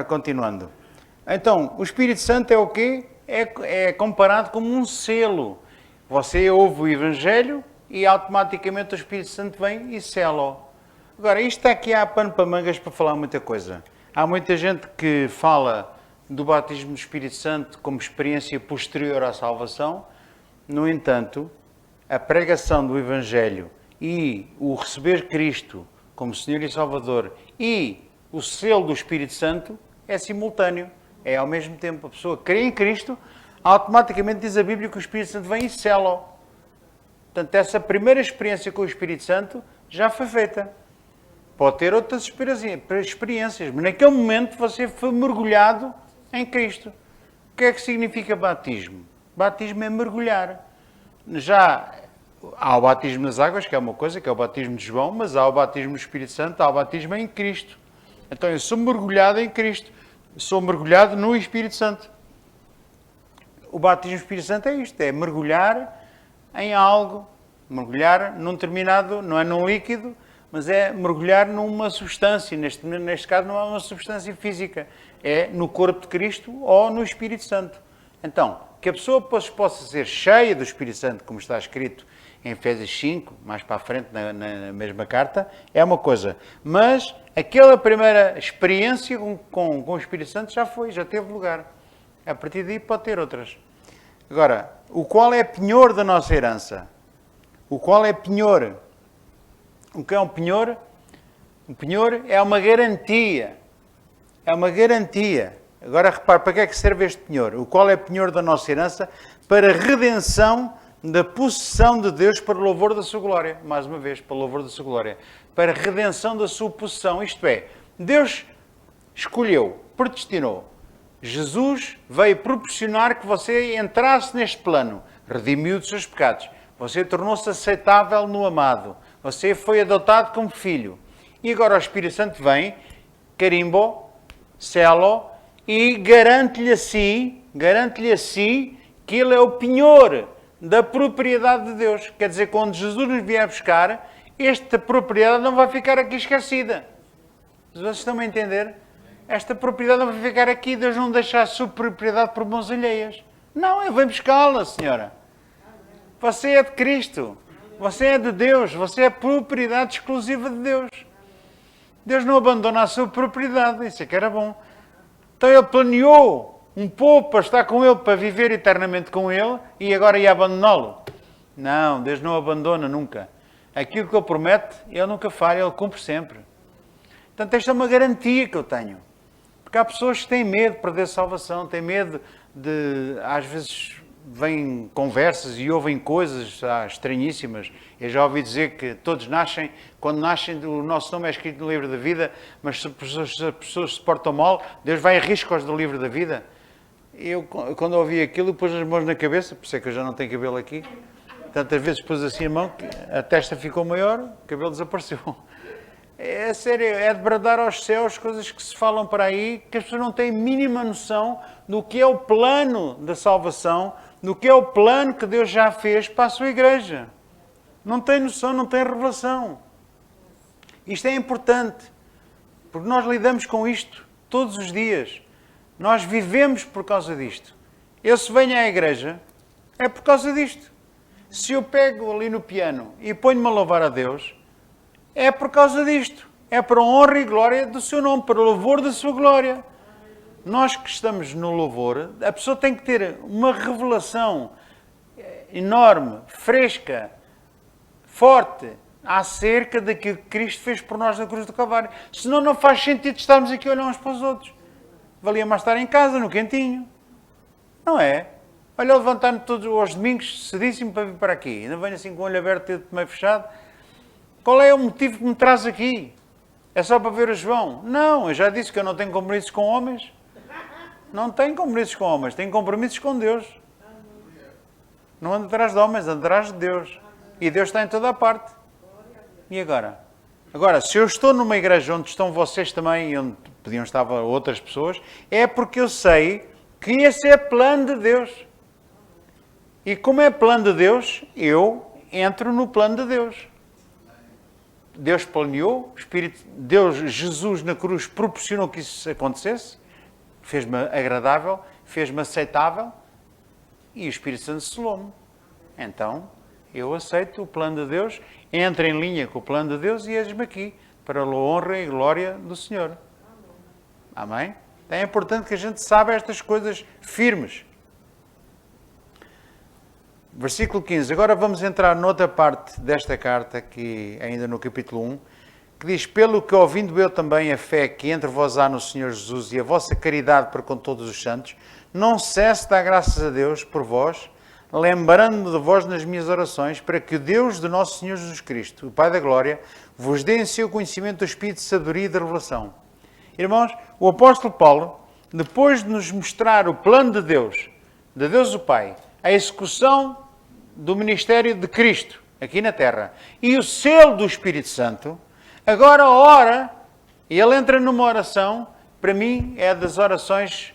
continuando. Então, o Espírito Santo é o quê? É comparado como um selo. Você ouve o Evangelho e automaticamente o Espírito Santo vem e sela-o. Agora, isto aqui há pano para mangas para falar muita coisa. Há muita gente que fala do batismo do Espírito Santo como experiência posterior à salvação. No entanto, a pregação do Evangelho e o receber Cristo como Senhor e Salvador e o selo do Espírito Santo é simultâneo. É ao mesmo tempo. A pessoa crê em Cristo, automaticamente diz a Bíblia que o Espírito Santo vem e sela-o. Portanto, essa primeira experiência com o Espírito Santo já foi feita. Pode ter outras experiências, mas naquele momento você foi mergulhado em Cristo. O que é que significa batismo? Batismo é mergulhar. Já há o batismo nas águas, que é uma coisa, que é o batismo de João, mas há o batismo do Espírito Santo, há o batismo em Cristo. Então eu sou mergulhado em Cristo, sou mergulhado no Espírito Santo. O batismo do Espírito Santo é isto, é mergulhar em algo, mergulhar num determinado, não é num líquido, mas é mergulhar numa substância, neste caso não é uma substância física, é no corpo de Cristo ou no Espírito Santo. Então, que a pessoa possa ser cheia do Espírito Santo, como está escrito em Efésios 5, mais para a frente na mesma carta, é uma coisa. Mas aquela primeira experiência com o Espírito Santo já foi, já teve lugar. A partir daí pode ter outras. Agora, o qual é penhor da nossa herança? O qual é penhor? O que é um penhor? Um penhor é uma garantia. É uma garantia. Agora repare, para que é que serve este penhor? O qual é penhor da nossa herança? Para a redenção da possessão de Deus para o louvor da sua glória. Mais uma vez, para o louvor da sua glória. Para a redenção da sua possessão. Isto é, Deus escolheu, predestinou. Jesus veio proporcionar que você entrasse neste plano. Redimiu dos seus pecados. Você tornou-se aceitável no amado. Você foi adotado como filho. E agora o Espírito Santo vem, carimbo, selo e garante-lhe a si que ele é o penhor da propriedade de Deus. Quer dizer, quando Jesus nos vier buscar, esta propriedade não vai ficar aqui esquecida. Vocês estão a entender? Esta propriedade não vai ficar aqui. Deus não deixa a sua propriedade por mãos alheias. Não, Ele vem buscá-la, senhora. Você é de Cristo. Você é de Deus. Você é propriedade exclusiva de Deus. Deus não abandona a sua propriedade. Isso é que era bom. Então Ele planeou um povo para estar com Ele, para viver eternamente com Ele, e agora ia abandoná-lo. Não, Deus não abandona nunca. Aquilo que Ele promete, Ele nunca falha, Ele cumpre sempre. Portanto, esta é uma garantia que eu tenho. Porque há pessoas que têm medo de perder a salvação, têm medo de, às vezes, vêm conversas e ouvem coisas estranhíssimas. Eu já ouvi dizer que todos nascem, quando nascem, o nosso nome é escrito no livro da vida, mas se as pessoas se portam mal, Deus vai a riscos do livro da vida. Eu, quando ouvi aquilo, pus as mãos na cabeça, por isso é que eu já não tenho cabelo aqui. Tantas vezes pus assim a mão, que a testa ficou maior, o cabelo desapareceu. É sério, é de bradar aos céus coisas que se falam para aí, que as pessoas não têm mínima noção do que é o plano da salvação, do que é o plano que Deus já fez para a sua igreja. Não tem noção, não tem revelação. Isto é importante, porque nós lidamos com isto todos os dias. Nós vivemos por causa disto. Eu, se venho à igreja, é por causa disto. Se eu pego ali no piano e ponho-me a louvar a Deus, é por causa disto. É para a honra e glória do seu nome, para o louvor da sua glória. Nós que estamos no louvor, a pessoa tem que ter uma revelação enorme, fresca, forte, acerca daquilo que Cristo fez por nós na cruz do Calvário. Senão não faz sentido estarmos aqui a olhar uns para os outros. Valia mais estar em casa, no quentinho. Não é? Olha, eu levantar-me todos os domingos cedíssimo para vir para aqui. Ainda venho assim com o olho aberto e o meio fechado. Qual é o motivo que me traz aqui? É só para ver o João? Não, eu já disse que eu não tenho compromissos com homens. Não tenho compromissos com homens, tenho compromissos com Deus. Não ando atrás de homens, ando atrás de Deus. E Deus está em toda a parte. E agora? Agora, se eu estou numa igreja onde estão vocês também, e onde podiam estar outras pessoas, é porque eu sei que esse é plano de Deus. E como é plano de Deus, eu entro no plano de Deus. Deus planeou, Deus, Jesus na cruz proporcionou que isso acontecesse. fez-me agradável, fez-me aceitável e o Espírito Santo selou-me. Então, eu aceito o plano de Deus, entro em linha com o plano de Deus e eis-me aqui, para a honra e glória do Senhor. Amém? É importante que a gente saiba estas coisas firmes. Versículo 15. Agora vamos entrar noutra parte desta carta, que ainda no capítulo 1, que diz: pelo que ouvindo eu também a fé que entre vós há no Senhor Jesus e a vossa caridade para com todos os santos, não cesse de dar graças a Deus por vós, lembrando-me de vós nas minhas orações, para que o Deus do nosso Senhor Jesus Cristo, o Pai da Glória, vos dê em seu conhecimento do Espírito de sabedoria e de revelação. Irmãos, o apóstolo Paulo, depois de nos mostrar o plano de Deus o Pai, a execução do ministério de Cristo aqui na terra e o selo do Espírito Santo, agora ora, e ele entra numa oração, para mim é das orações,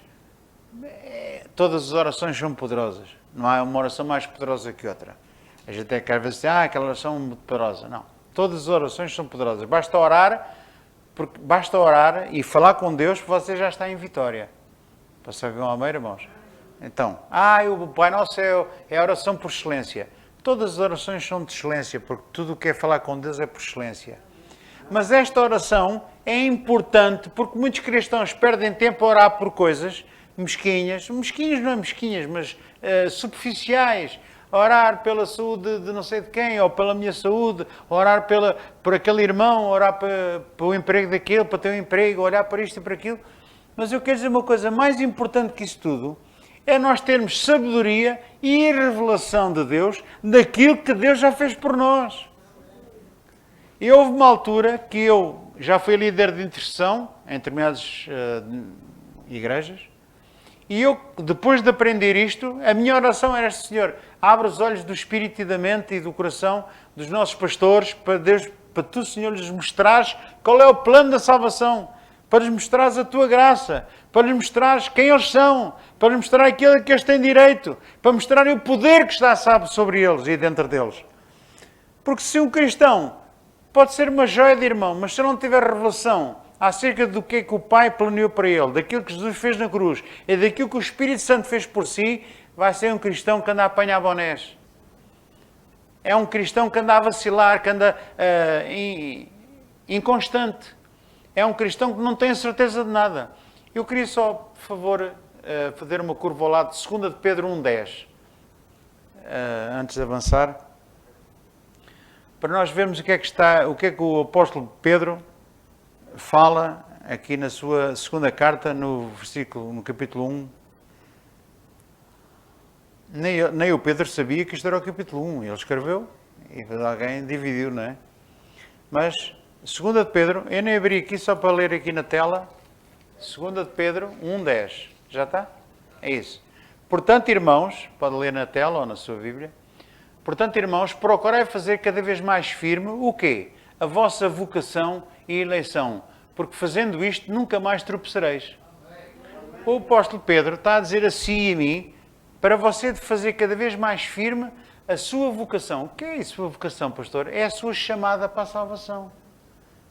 todas as orações são poderosas, não há uma oração mais poderosa que outra. A gente até quer ver se aquela oração é muito poderosa, não. Todas as orações são poderosas, basta orar e falar com Deus, porque você já está em vitória. Passou com a amém, irmãos? Então, o Pai Nosso é a oração por excelência. Todas as orações são de excelência, porque tudo o que é falar com Deus é por excelência. Mas esta oração é importante, porque muitos cristãos perdem tempo a orar por coisas mesquinhas não é mesquinhas, mas superficiais. Orar pela saúde de não sei de quem, ou pela minha saúde, orar por aquele irmão, orar pelo emprego daquele, para ter um emprego, olhar para isto e para aquilo. Mas eu quero dizer uma coisa, mais importante que isso tudo, é nós termos sabedoria e revelação de Deus, daquilo que Deus já fez por nós. E houve uma altura que eu já fui líder de intercessão em determinadas igrejas, e eu, depois de aprender isto, a minha oração era: Senhor, abre os olhos do espírito e da mente e do coração dos nossos pastores, para tu, Senhor, lhes mostrares qual é o plano da salvação, para lhes mostrares a tua graça, para lhes mostrares quem eles são, para lhes mostrar aquilo a que eles têm direito, para mostrarem o poder que está, sabe, sobre eles e dentro deles. Porque se um cristão pode ser uma joia de irmão, mas se não tiver revelação acerca do que é que o Pai planeou para ele, daquilo que Jesus fez na cruz e daquilo que o Espírito Santo fez por si, vai ser um cristão que anda a apanhar bonés. É um cristão que anda a vacilar, que anda inconstante. É um cristão que não tem a certeza de nada. Eu queria só, por favor, fazer uma curva ao lado de 2 de Pedro 1,10. Antes de avançar. Para nós vermos o que é que o apóstolo Pedro fala aqui na sua segunda carta, no capítulo 1. Nem o Pedro sabia que isto era o capítulo 1. Ele escreveu e alguém dividiu, não é? Mas, 2 de Pedro, eu nem abri aqui só para ler aqui na tela. 2 de Pedro 1,10. Já está? É isso. Portanto, irmãos, pode ler na tela ou na sua Bíblia. Portanto, irmãos, procurai fazer cada vez mais firme o quê? A vossa vocação e eleição. Porque fazendo isto, nunca mais tropeçareis. O apóstolo Pedro está a dizer a si e a mim, para você fazer cada vez mais firme a sua vocação. O que é a sua vocação, pastor? É a sua chamada para a salvação.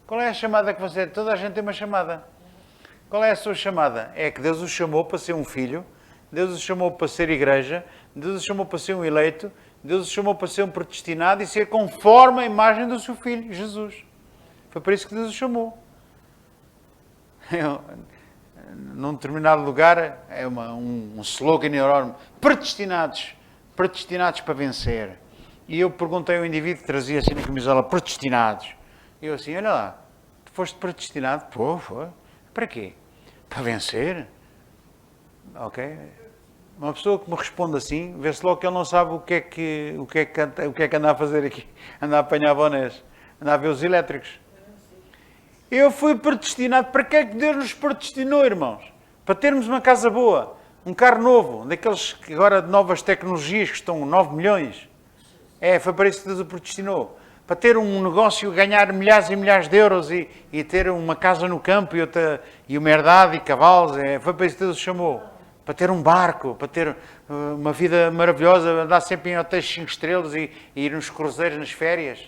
Qual é a chamada que você... Toda a gente tem uma chamada. Qual é a sua chamada? É que Deus o chamou para ser um filho, Deus o chamou para ser igreja, Deus o chamou para ser um eleito, Deus o chamou para ser um predestinado e ser conforme a imagem do seu Filho, Jesus. Foi para isso que Deus o chamou. Num determinado lugar, é um slogan enorme: predestinados para vencer. E eu perguntei ao indivíduo que trazia assim na camisola: predestinados. E eu assim: olha lá, tu foste predestinado? Pô, foi. Para quê? Para vencer? Ok. Uma pessoa que me responde assim, vê-se logo que ele não sabe o que é que anda a fazer aqui. Anda a apanhar bonés, anda a ver os elétricos. Eu fui predestinado. Para que é que Deus nos predestinou, irmãos? Para termos uma casa boa, um carro novo, daqueles que agora de novas tecnologias que estão 9 milhões. Foi para isso que Deus o predestinou. Para ter um negócio, ganhar milhares e milhares de euros e ter uma casa no campo e uma herdade e cavalos. Foi para isso que Deus o chamou. Para ter um barco, para ter uma vida maravilhosa, andar sempre em hotéis 5 estrelas e ir nos cruzeiros nas férias.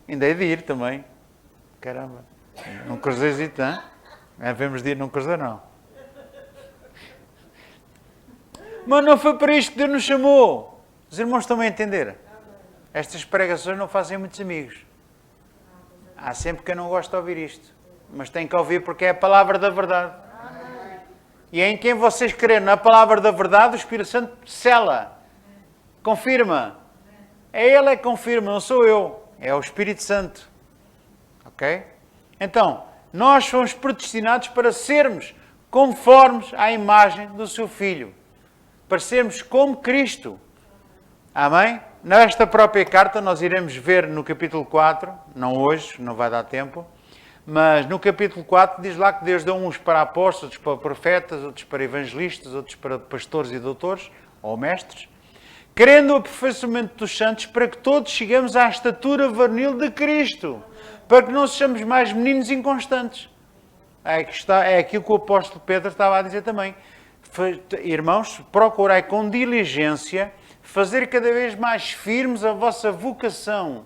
Ainda é de ir também. Caramba. Num cruzeirozito, não? Devemos de ir num cruzeiro, não. Mas não foi para isto que Deus nos chamou. Os irmãos estão a entender? Estas pregações não fazem muitos amigos. Há sempre quem não gosta de ouvir isto. Mas tem que ouvir porque é a palavra da verdade. E em quem vocês creem na palavra da verdade, o Espírito Santo sela. Confirma. É Ele que confirma, não sou eu. É o Espírito Santo. Ok? Então, nós fomos predestinados para sermos conformes à imagem do seu Filho. Para sermos como Cristo. Amém? Nesta própria carta, nós iremos ver no capítulo 4, não hoje, não vai dar tempo, mas no capítulo 4 diz lá que Deus deu uns para apóstolos, outros para profetas, outros para evangelistas, outros para pastores e doutores, ou mestres, querendo o aperfeiçoamento dos santos para que todos cheguemos à estatura varonil de Cristo, para que não sejamos mais meninos inconstantes. É aquilo que o apóstolo Pedro estava a dizer também. Irmãos, procurai com diligência fazer cada vez mais firmes a vossa vocação.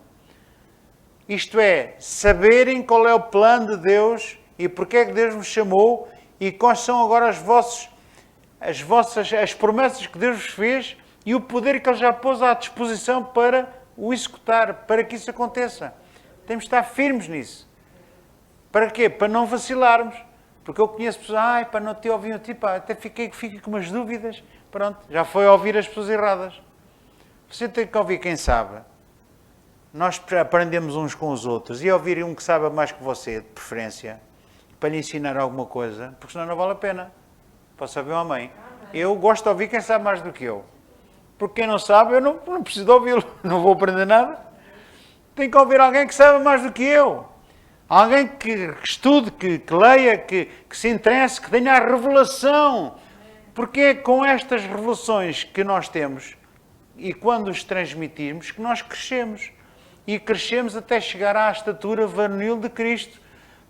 Isto é, saberem qual é o plano de Deus e porque é que Deus vos chamou e quais são agora as promessas que Deus vos fez e o poder que Ele já pôs à disposição para o executar, para que isso aconteça. Temos de estar firmes nisso. Para quê? Para não vacilarmos. Porque eu conheço pessoas, para não te ouvir, até fiquei com umas dúvidas. Pronto, já foi ouvir as pessoas erradas. Você tem que ouvir quem sabe. Nós aprendemos uns com os outros. E ouvir um que sabe mais que você, de preferência, para lhe ensinar alguma coisa, porque senão não vale a pena. Posso ouvir uma mãe? Eu gosto de ouvir quem sabe mais do que eu. Porque quem não sabe, eu não preciso de ouvi-lo. Não vou aprender nada. Tenho que ouvir alguém que saiba mais do que eu. Alguém que estude, que leia, que se interesse, que tenha a revelação. Porque é com estas revelações que nós temos e quando os transmitirmos que nós crescemos. E crescemos até chegar à estatura varonil de Cristo.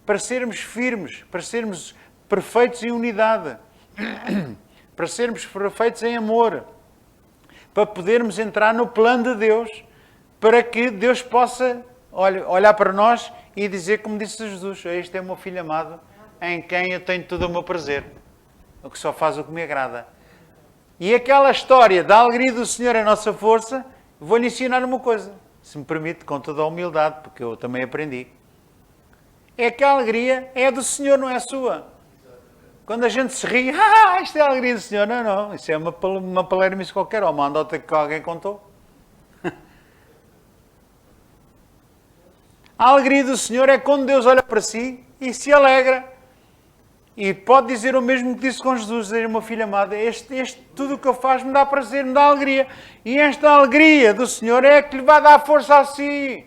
Para sermos firmes, para sermos perfeitos em unidade. Para sermos perfeitos em amor. Para podermos entrar no plano de Deus. Para que Deus possa olhar para nós e dizer, como disse Jesus, este é o meu filho amado, em quem eu tenho todo o meu prazer, o que só faz o que me agrada. E aquela história da alegria do Senhor é a nossa força, vou-lhe ensinar uma coisa, se me permite, com toda a humildade, porque eu também aprendi. É que a alegria é do Senhor, não é a sua. Quando a gente se ri, isto é a alegria do Senhor. Não, isso é uma palermice qualquer, ou uma andota que alguém contou. A alegria do Senhor é quando Deus olha para si e se alegra. E pode dizer o mesmo que disse com Jesus, dizer, meu filho amado, tudo o que eu faço me dá prazer, me dá alegria. E esta alegria do Senhor é que lhe vai dar força a si.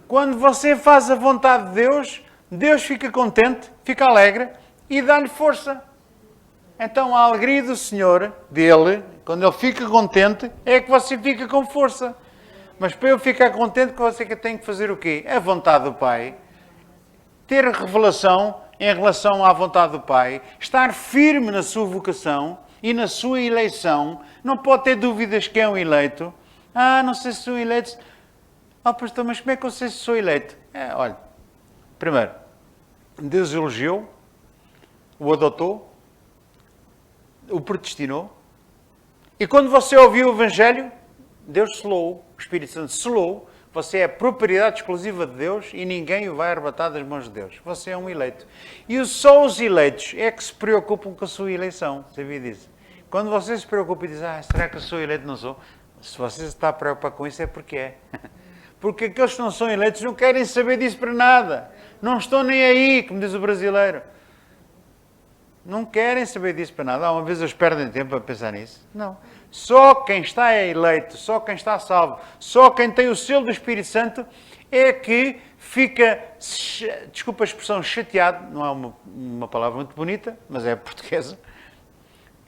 Quando você faz a vontade de Deus, Deus fica contente, fica alegre e dá-lhe força. Então a alegria do Senhor, dele, quando ele fica contente, é que você fica com força. Mas para eu ficar contente, que você tem que fazer o quê? A vontade do Pai. Ter revelação em relação à vontade do Pai. Estar firme na sua vocação e na sua eleição. Não pode ter dúvidas que é um eleito. Não sei se sou eleito. Pastor, mas como é que eu sei se sou eleito? Olha, primeiro, Deus elogiou, o adotou, o predestinou. E quando você ouviu o Evangelho, Deus selou, o Espírito Santo selou, você é propriedade exclusiva de Deus e ninguém o vai arrebatar das mãos de Deus. Você é um eleito. E só os eleitos é que se preocupam com a sua eleição. Sabia disso? Quando você se preocupa e diz, será que eu sou eleito? Não sou. Se você está a preocupar com isso é porque é. Porque aqueles que não são eleitos não querem saber disso para nada. Não estão nem aí, como diz o brasileiro. Não querem saber disso para nada. Uma vez eles perdem tempo a pensar nisso. Não. Só quem está eleito, só quem está salvo, só quem tem o selo do Espírito Santo é que fica, desculpa a expressão, chateado, não é uma palavra muito bonita, mas é portuguesa,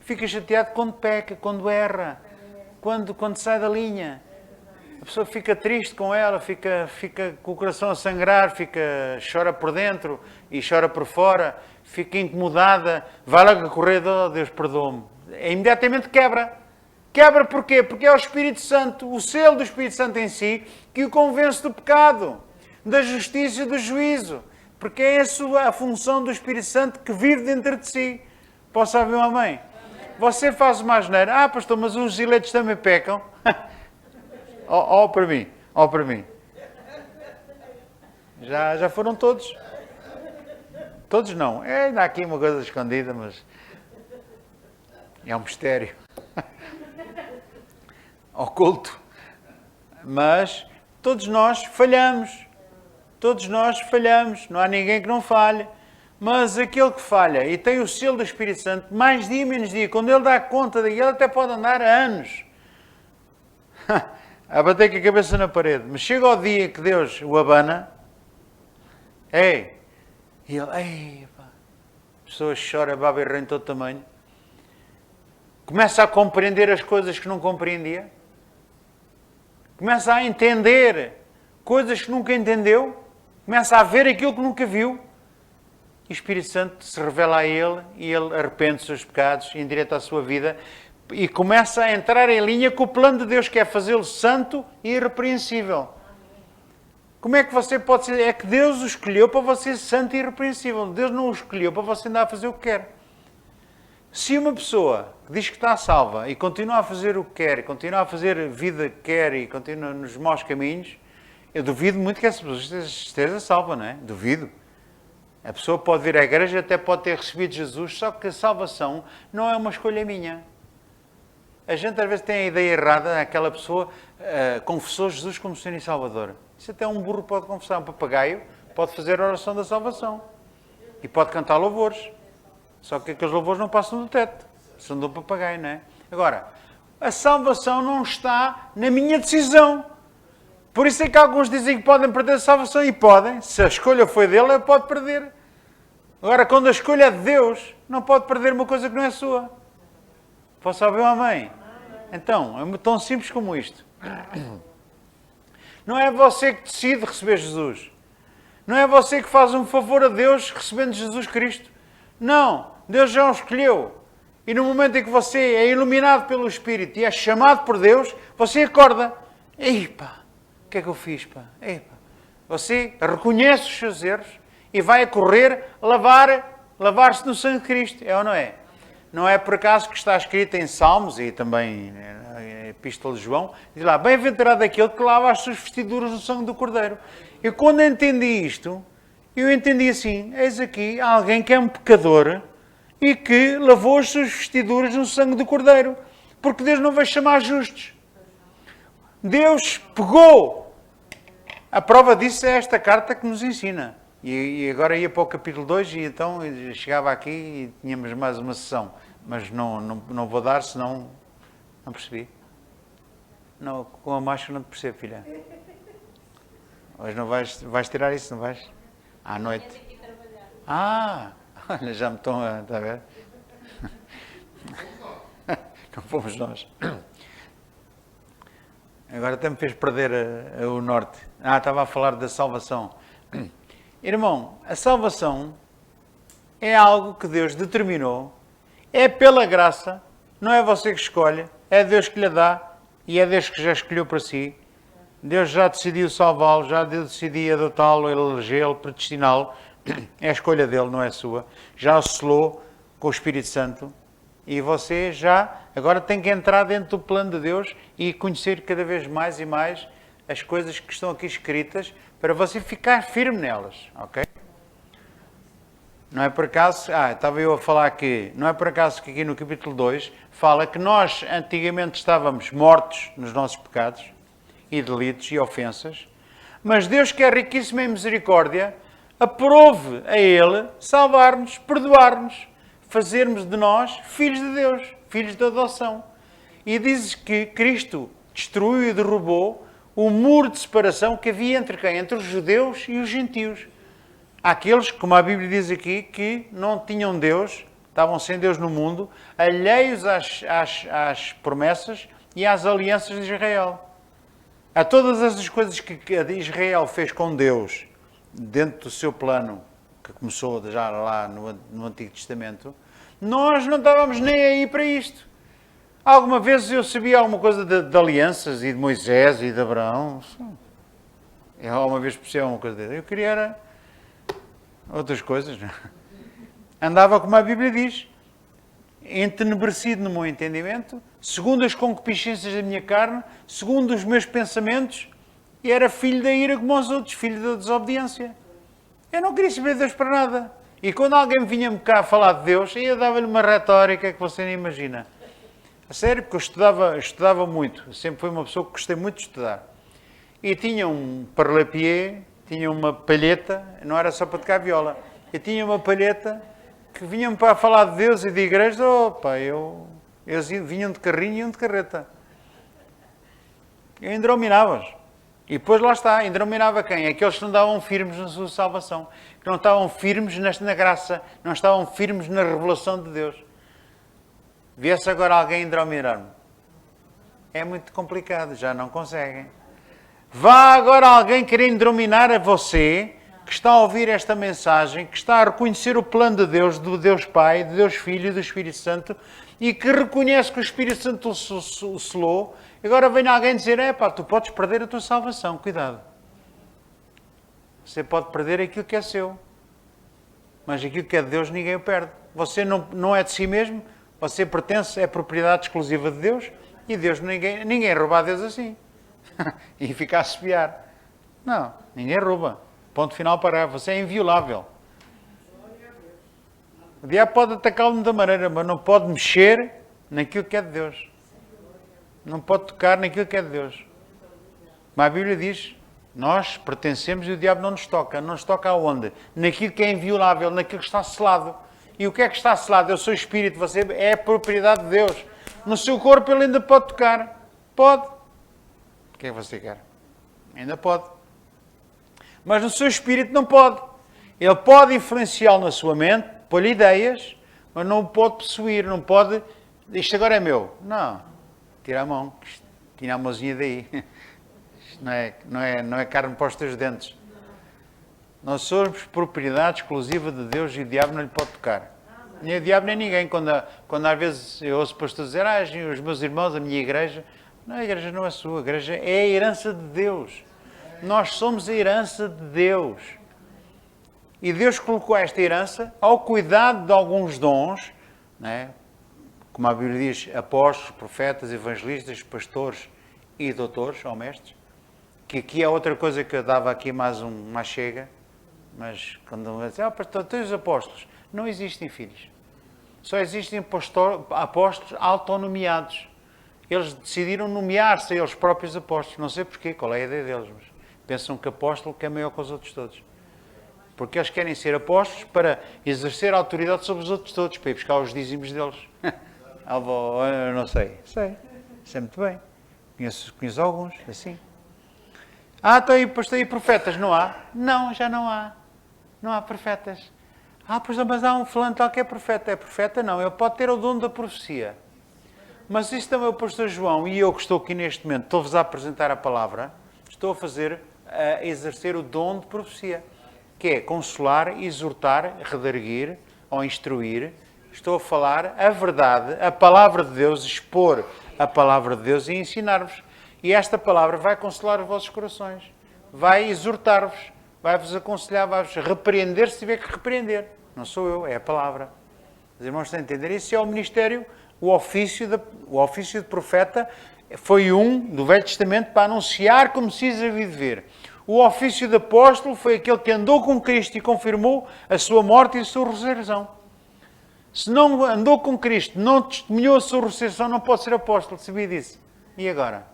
fica chateado quando peca, quando erra, quando sai da linha. A pessoa fica triste com ela, fica com o coração a sangrar, chora por dentro e chora por fora, fica incomodada, vai logo a correr, Deus perdoa-me. Imediatamente quebra. Quebra porquê? Porque é o Espírito Santo, o selo do Espírito Santo em si, que o convence do pecado, da justiça e do juízo. Porque é essa a função do Espírito Santo que vive dentro de si. Posso ouvir uma amém? Você faz uma asneira. Ah, pastor, mas os eleitos também pecam. Ó para mim, ó para mim. Já foram todos. Todos não. Ainda há aqui uma coisa escondida, mas é um mistério. Oculto. Mas todos nós falhamos. Todos nós falhamos. Não há ninguém que não falhe. Mas aquele que falha e tem o selo do Espírito Santo, mais dia, menos dia, quando ele dá conta daquilo, ele até pode andar anos a bater com a cabeça na parede. Mas chega o dia que Deus o abana, e ele, pá, a pessoa chora, baba e ranho de todo tamanho, começa a compreender as coisas que não compreendia, começa a entender coisas que nunca entendeu, começa a ver aquilo que nunca viu. E o Espírito Santo se revela a ele e ele arrepende dos seus pecados, endireita a sua vida e começa a entrar em linha com o plano de Deus, que é fazê-lo santo e irrepreensível. Como é que você pode ser? É que Deus o escolheu para você ser santo e irrepreensível. Deus não o escolheu para você andar a fazer o que quer. Se uma pessoa que diz que está salva e continua a fazer o que quer, e continua a fazer a vida que quer e continua nos maus caminhos, eu duvido muito que essa pessoa esteja salva, não é? Duvido. A pessoa pode vir à igreja, até pode ter recebido Jesus, só que a salvação não é uma escolha minha. A gente às vezes tem a ideia errada, aquela pessoa confessou Jesus como Senhor e Salvador. Isso até um burro pode confessar, um papagaio pode fazer a oração da salvação. E pode cantar louvores. Só que aqueles louvores não passam do teto. São do papagaio, não é? Agora, a salvação não está na minha decisão. Por isso é que alguns dizem que podem perder a salvação, e podem. Se a escolha foi dele, ele pode perder. Agora, quando a escolha é de Deus, não pode perder uma coisa que não é sua. Posso ouvir um amém? Então, é tão simples como isto. Não é você que decide receber Jesus. Não é você que faz um favor a Deus recebendo Jesus Cristo. Não, Deus já o escolheu. E no momento em que você é iluminado pelo Espírito e é chamado por Deus, você acorda. Ei pá, o que é que eu fiz, pá? Ei, pá. Você reconhece os seus erros e vai a correr lavar-se no sangue de Cristo. É ou não é? Não é por acaso que está escrito em Salmos e também na Epístola de João, diz lá, bem-aventurado aquele que lava as suas vestiduras no sangue do Cordeiro. E quando entendi isto, eu entendi assim, eis aqui alguém que é um pecador e que lavou as suas vestiduras no sangue do Cordeiro. Porque Deus não vai chamar justos. Deus pegou. A prova disso é esta carta que nos ensina. E agora ia para o capítulo 2 e então chegava aqui e tínhamos mais uma sessão. Mas não vou dar, senão não percebi. Não, com a máscara não te percebo, filha. Hoje não vais tirar isso, não vais? À noite. Olha, já me estão a... Está a ver? Não fomos nós. Agora até me fez perder o norte. Estava a falar da salvação. Irmão, a salvação é algo que Deus determinou, é pela graça, não é você que escolhe, é Deus que lhe dá e é Deus que já escolheu para si. Deus já decidiu salvá-lo, já decidiu adotá-lo, elegê-lo, predestiná-lo. É a escolha dele, não é sua. Já o selou com o Espírito Santo e você já agora tem que entrar dentro do plano de Deus e conhecer cada vez mais e mais as coisas que estão aqui escritas para você ficar firme nelas, ok? Não é por acaso, estava eu a falar aqui, não é por acaso que aqui no capítulo 2 fala que nós antigamente estávamos mortos nos nossos pecados e delitos e ofensas, mas Deus, que é riquíssimo em misericórdia, aprove a Ele salvar-nos, perdoar-nos, fazermos de nós filhos de Deus, filhos de adoção. E diz que Cristo destruiu e derrubou o muro de separação que havia entre quem? Entre os judeus e os gentios. Aqueles, como a Bíblia diz aqui, que não tinham Deus, estavam sem Deus no mundo, alheios às promessas e às alianças de Israel. A todas as coisas que Israel fez com Deus, dentro do seu plano, que começou já lá no Antigo Testamento, nós não estávamos nem aí para isto. Alguma vez eu sabia alguma coisa de alianças e de Moisés e de Abraão? Eu alguma vez percebi alguma coisa dele. Eu queria era outras coisas. Andava como a Bíblia diz. entenebrecido no meu entendimento, segundo as concupiscências da minha carne, segundo os meus pensamentos, e era filho da ira como os outros, filho da desobediência. Eu não queria saber de Deus para nada. E quando alguém vinha-me cá falar de Deus, eu dava-lhe uma retórica que você nem imagina. A sério, porque eu estudava muito. Eu sempre fui uma pessoa que gostei muito de estudar. E tinha um parlepié, tinha uma palheta, não era só para tocar viola. Eu tinha uma palheta que vinham para falar de Deus e de igreja, opa, eles vinham de carrinho e iam de carreta. Eu ainda dominava-os. E depois lá está, ainda dominava quem? Aqueles que não estavam firmes na sua salvação, que não estavam firmes na graça, não estavam firmes na revelação de Deus. Viesse agora alguém dominar-me. É muito complicado, já não conseguem. Vá agora alguém querendo dominar a você, que está a ouvir esta mensagem, que está a reconhecer o plano de Deus, do Deus Pai, do Deus Filho e do Espírito Santo, e que reconhece que o Espírito Santo o selou. Agora vem alguém dizer, tu podes perder a tua salvação, cuidado. Você pode perder aquilo que é seu, mas aquilo que é de Deus ninguém o perde. Você não é de si mesmo, você pertence, é propriedade exclusiva de Deus, e Deus ninguém rouba a Deus assim. E fica a assobiar. Não, ninguém rouba. Ponto final para você é inviolável. O diabo pode atacá-lo de muita maneira, mas não pode mexer naquilo que é de Deus. Não pode tocar naquilo que é de Deus. Mas a Bíblia diz, nós pertencemos e o diabo não nos toca. Não nos toca aonde? Naquilo que é inviolável, naquilo que está selado. E o que é que está selado? Eu sou espírito, você é propriedade de Deus. No seu corpo ele ainda pode tocar. Pode. O que é que você quer? Ainda pode. Mas no seu espírito não pode. Ele pode influenciá-lo na sua mente, pôr-lhe ideias, mas não o pode possuir, não pode... Isto agora é meu. Não. Tira a mão. Tira a mãozinha daí. Isto não é carne para os teus dentes. Nós somos propriedade exclusiva de Deus e o diabo não lhe pode tocar. Nem o diabo nem ninguém. Quando às vezes eu ouço pastores dizer, os meus irmãos, a minha igreja... Não, a igreja não é sua. A igreja é a herança de Deus. Nós somos a herança de Deus. E Deus colocou esta herança ao cuidado de alguns dons, né? Como a Bíblia diz, apóstolos, profetas, evangelistas, pastores e doutores, ou mestres. Que aqui é outra coisa que eu dava aqui mais uma chega. Mas quando eu diz, pastor, tens os apóstolos. Não existem filhos. Só existem apóstolos autonomeados. Eles decidiram nomear-se a eles próprios apóstolos. Não sei porquê, qual é a ideia deles, mas pensam que apóstolo que é maior que os outros todos. Porque eles querem ser apóstolos para exercer autoridade sobre os outros todos, para ir buscar os dízimos deles. Eu não sei. Sei muito bem. Conheço alguns, assim. Então aí, pastor, e profetas? Não há? Não, já não há. Não há profetas. Pois mas há um fulano tal que é profeta. É profeta? Não, ele pode ter o dom da profecia. Mas isso também o pastor João e eu que estou aqui neste momento, estou-vos a apresentar a palavra, estou a exercer o dom de profecia, que é consolar, exortar, redarguir ou instruir. Estou a falar a verdade, a palavra de Deus, expor a palavra de Deus e ensinar-vos. E esta palavra vai consolar os vossos corações, vai exortar-vos, vai-vos aconselhar, vai-vos repreender se tiver que repreender. Não sou eu, é a palavra. Os irmãos estão a entender? Isso é o ministério, o ofício de profeta foi do Velho Testamento para anunciar como se havia de ver. O ofício de apóstolo foi aquele que andou com Cristo e confirmou a sua morte e a sua ressurreição. Se não andou com Cristo, não testemunhou a sua ressurreição, não pode ser apóstolo, sabia disso? E agora?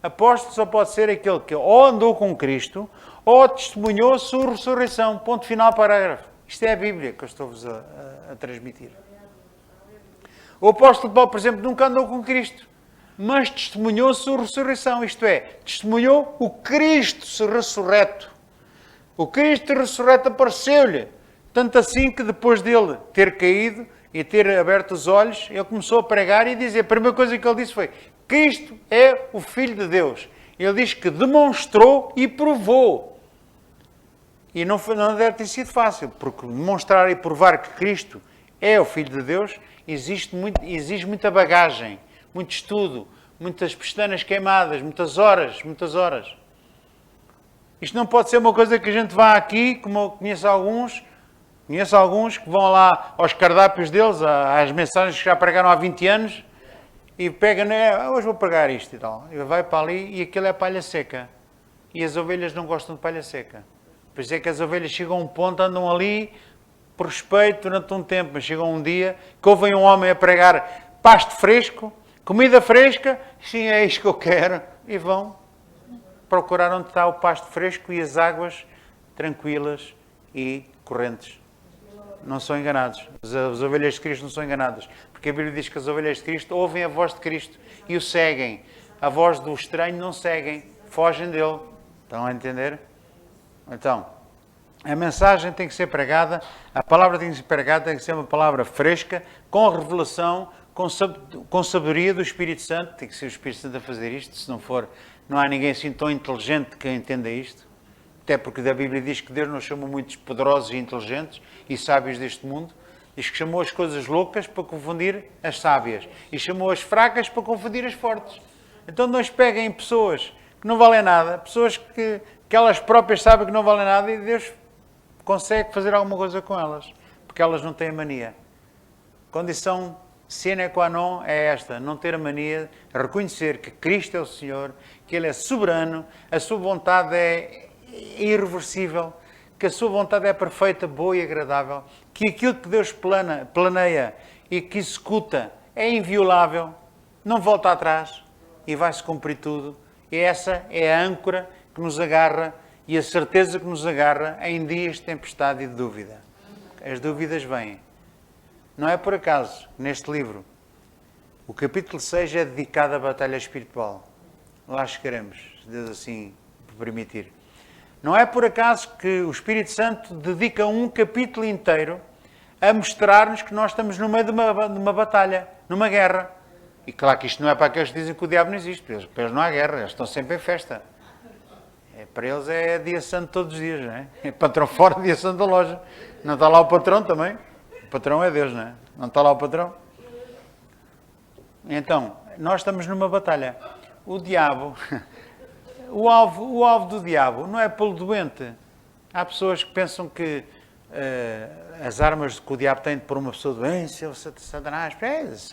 Apóstolo só pode ser aquele que ou andou com Cristo, ou testemunhou a sua ressurreição. Ponto final, parágrafo. Isto é a Bíblia que eu estou-vos a transmitir. O apóstolo Paulo, por exemplo, nunca andou com Cristo, mas testemunhou a sua ressurreição. Isto é, testemunhou o Cristo ressurreto. O Cristo ressurreto apareceu-lhe. Tanto assim que depois dele ter caído e ter aberto os olhos, ele começou a pregar e dizer, a primeira coisa que ele disse foi, Cristo é o Filho de Deus. Ele diz que demonstrou e provou. E não deve ter sido fácil, porque demonstrar e provar que Cristo é o Filho de Deus exige muita bagagem, muito estudo, muitas pestanas queimadas, muitas horas. Isto não pode ser uma coisa que a gente vá aqui, como eu conheço alguns, Conheço alguns que vão lá aos cardápios deles, às mensagens que já pregaram há 20 anos, e pega, hoje vou pregar isto e tal. E vai para ali e aquilo é palha seca. E as ovelhas não gostam de palha seca. Por isso é que as ovelhas chegam a um ponto, andam ali por respeito durante um tempo, mas chegam um dia que ouvem um homem a pregar pasto fresco, comida fresca, sim, é isto que eu quero, e vão procurar onde está o pasto fresco e as águas tranquilas e correntes. Não são enganados. As ovelhas de Cristo não são enganadas. Porque a Bíblia diz que as ovelhas de Cristo ouvem a voz de Cristo e o seguem. A voz do estranho não seguem, fogem dele. Estão a entender? Então, a mensagem tem que ser pregada, a palavra tem que ser pregada, tem que ser uma palavra fresca, com revelação, com sabedoria do Espírito Santo. Tem que ser o Espírito Santo a fazer isto, se não for, não há ninguém assim tão inteligente que entenda isto. Até porque a Bíblia diz que Deus nos chamou muitos poderosos e inteligentes e sábios deste mundo. Diz que chamou as coisas loucas para confundir as sábias. E chamou as fracas para confundir as fortes. Então não se peguem em pessoas que não valem nada. Pessoas que elas próprias sabem que não valem nada. E Deus consegue fazer alguma coisa com elas. Porque elas não têm mania. Condição sine qua non é esta. Não ter a mania. Reconhecer que Cristo é o Senhor. Que Ele é soberano. A sua vontade é irreversível, que a sua vontade é perfeita, boa e agradável, que aquilo que Deus planeia e que executa é inviolável, não volta atrás e vai-se cumprir tudo. E essa é a âncora que nos agarra e a certeza que nos agarra em dias de tempestade e de dúvida. As dúvidas vêm. Não é por acaso, neste livro, o capítulo 6 é dedicado à batalha espiritual. Lá chegaremos, se Deus assim permitir. Não é por acaso que o Espírito Santo dedica um capítulo inteiro a mostrar-nos que nós estamos no meio de uma batalha, numa guerra. E claro que isto não é para aqueles que dizem que o diabo não existe. Para eles não há guerra, eles estão sempre em festa. Para eles é dia santo todos os dias, não é? É patrão fora, dia santo da loja. Não está lá o patrão também? O patrão é Deus, não é? Não está lá o patrão? Então, nós estamos numa batalha. O diabo... O alvo do diabo não é pelo doente. Há pessoas que pensam que as armas que o diabo tem de pôr uma pessoa doente, o Satanás,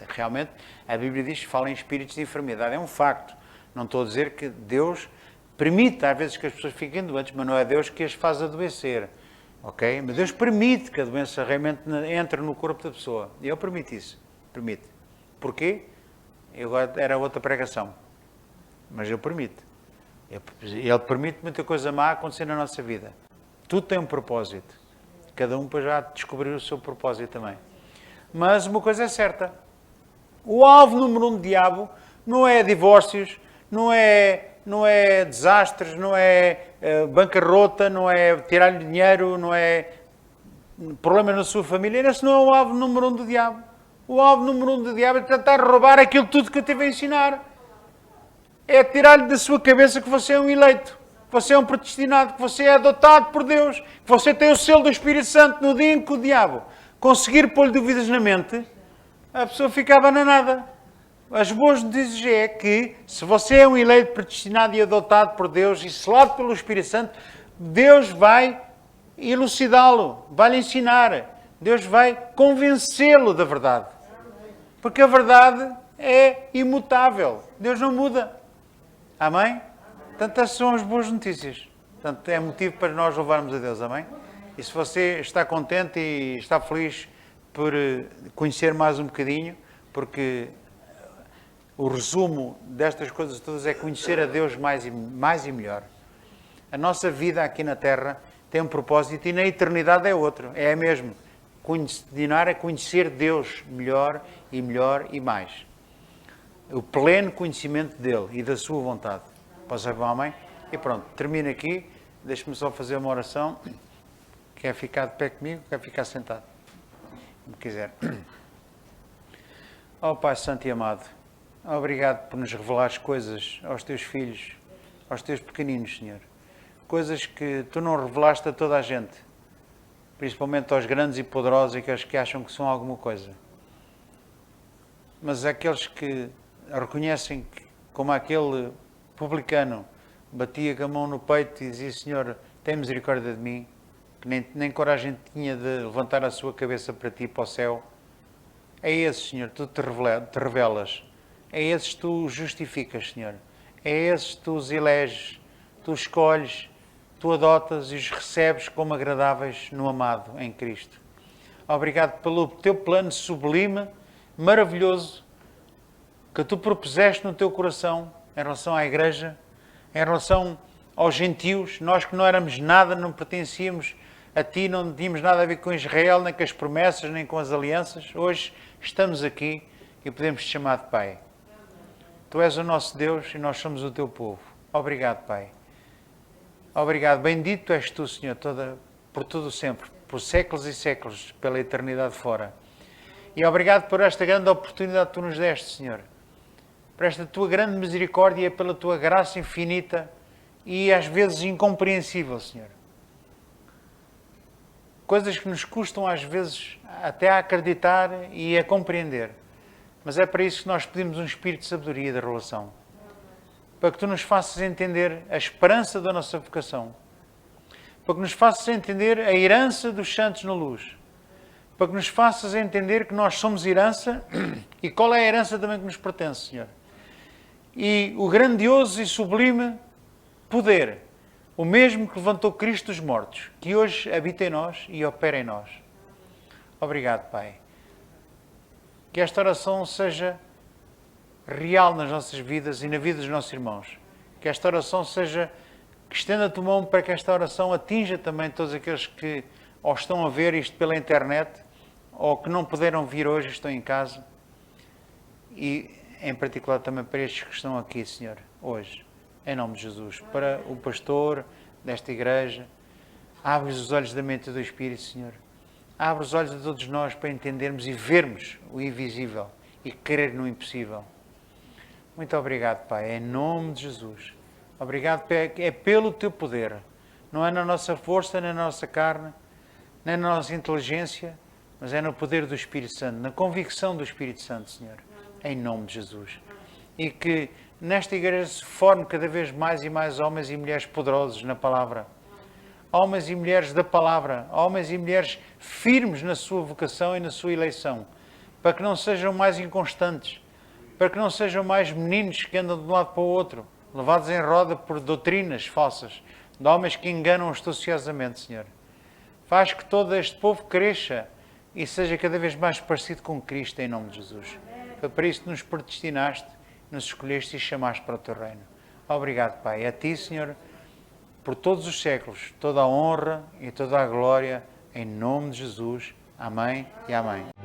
realmente a Bíblia diz que fala em espíritos de enfermidade. É um facto. Não estou a dizer que Deus permite às vezes que as pessoas fiquem doentes, mas não é Deus que as faz adoecer. Ok? Mas Deus permite que a doença realmente entre no corpo da pessoa. E Ele permite isso. Permite. Porquê? Era outra pregação. Mas Ele permite. Ele permite muita coisa má acontecer na nossa vida. Tudo tem um propósito. Cada um depois já descobrir o seu propósito também. Mas uma coisa é certa. O alvo número 1 do diabo não é divórcios, não é desastres, não é bancarrota, não é tirar-lhe dinheiro, não é problemas na sua família. Esse não é o alvo número 1 do diabo. O alvo número 1 do diabo é tentar roubar aquilo tudo que eu tive a ensinar. É tirar-lhe da sua cabeça que você é um eleito, que você é um predestinado, que você é adotado por Deus, que você tem o selo do Espírito Santo. No dia em que o diabo conseguir pôr-lhe dúvidas na mente, a pessoa fica abananada. As boas notícias é que, se você é um eleito, predestinado e adotado por Deus e selado pelo Espírito Santo, Deus vai elucidá-lo, vai-lhe ensinar, Deus vai convencê-lo da verdade. Porque a verdade é imutável, Deus não muda. Amém? Portanto, essas são as boas notícias. Portanto, é motivo para nós louvarmos a Deus. Amém? E se você está contente e está feliz por conhecer mais um bocadinho, porque o resumo destas coisas todas é conhecer a Deus mais e melhor. A nossa vida aqui na Terra tem um propósito e na eternidade é outro. É mesmo. Continuar a conhecer Deus melhor e mais. O pleno conhecimento dele e da sua vontade. Posso ser bom, amém? E pronto, termino aqui. Deixe-me só fazer uma oração. Quer ficar de pé comigo? Quer ficar sentado? Como quiser. Ó Pai Santo e amado, obrigado por nos revelares coisas aos teus filhos, aos teus pequeninos, Senhor. Coisas que tu não revelaste a toda a gente. Principalmente aos grandes e poderosos e aqueles que acham que são alguma coisa. Mas aqueles que reconhecem que, como aquele publicano, batia com a mão no peito e dizia: Senhor, tem misericórdia de mim. que nem coragem tinha de levantar a sua cabeça para ti, para o céu. É esses, Senhor, tu te revelas. É esses que tu justificas, Senhor. É esses que tu os eleges, tu escolhes, tu adotas e os recebes como agradáveis no amado, em Cristo. Obrigado pelo teu plano sublime, maravilhoso, que tu propuseste no teu coração em relação à Igreja, em relação aos gentios, nós que não éramos nada, não pertencíamos a ti, não tínhamos nada a ver com Israel, nem com as promessas, nem com as alianças. Hoje estamos aqui e podemos te chamar de Pai. Tu és o nosso Deus e nós somos o teu povo. Obrigado, Pai. Obrigado. Bendito és tu, Senhor, por tudo sempre, por séculos e séculos, pela eternidade fora. E obrigado por esta grande oportunidade que tu nos deste, Senhor. Por esta tua grande misericórdia, pela tua graça infinita e às vezes incompreensível, Senhor. Coisas que nos custam às vezes até a acreditar e a compreender. Mas é para isso que nós pedimos um espírito de sabedoria da relação. Para que tu nos faças entender a esperança da nossa vocação. Para que nos faças entender a herança dos santos na luz. Para que nos faças entender que nós somos herança e qual é a herança também que nos pertence, Senhor. E o grandioso e sublime poder, o mesmo que levantou Cristo dos mortos, que hoje habita em nós e opera em nós. Obrigado, Pai. Que esta oração seja real nas nossas vidas e na vida dos nossos irmãos. Que esta oração seja, que estenda a tua mão para que esta oração atinja também todos aqueles que ou estão a ver isto pela internet ou que não puderam vir hoje, estão em casa. E em particular também para estes que estão aqui, Senhor, hoje. Em nome de Jesus. Para o pastor desta igreja, abre os olhos da mente e do Espírito, Senhor. Abre os olhos de todos nós para entendermos e vermos o invisível e crer no impossível. Muito obrigado, Pai, em nome de Jesus. Obrigado, é pelo teu poder. Não é na nossa força, nem na nossa carne, nem na nossa inteligência, mas é no poder do Espírito Santo, na convicção do Espírito Santo, Senhor. Em nome de Jesus. E que nesta igreja se forme cada vez mais e mais homens e mulheres poderosos na palavra. Homens e mulheres da palavra, homens e mulheres firmes na sua vocação e na sua eleição, para que não sejam mais inconstantes, para que não sejam mais meninos que andam de um lado para o outro, levados em roda por doutrinas falsas, de homens que enganam astuciosamente, Senhor. Faz que todo este povo cresça e seja cada vez mais parecido com Cristo, em nome de Jesus. Foi para isso que nos predestinaste, nos escolheste e chamaste para o teu reino. Obrigado, Pai. A ti, Senhor, por todos os séculos, toda a honra e toda a glória, em nome de Jesus. Amém e amém.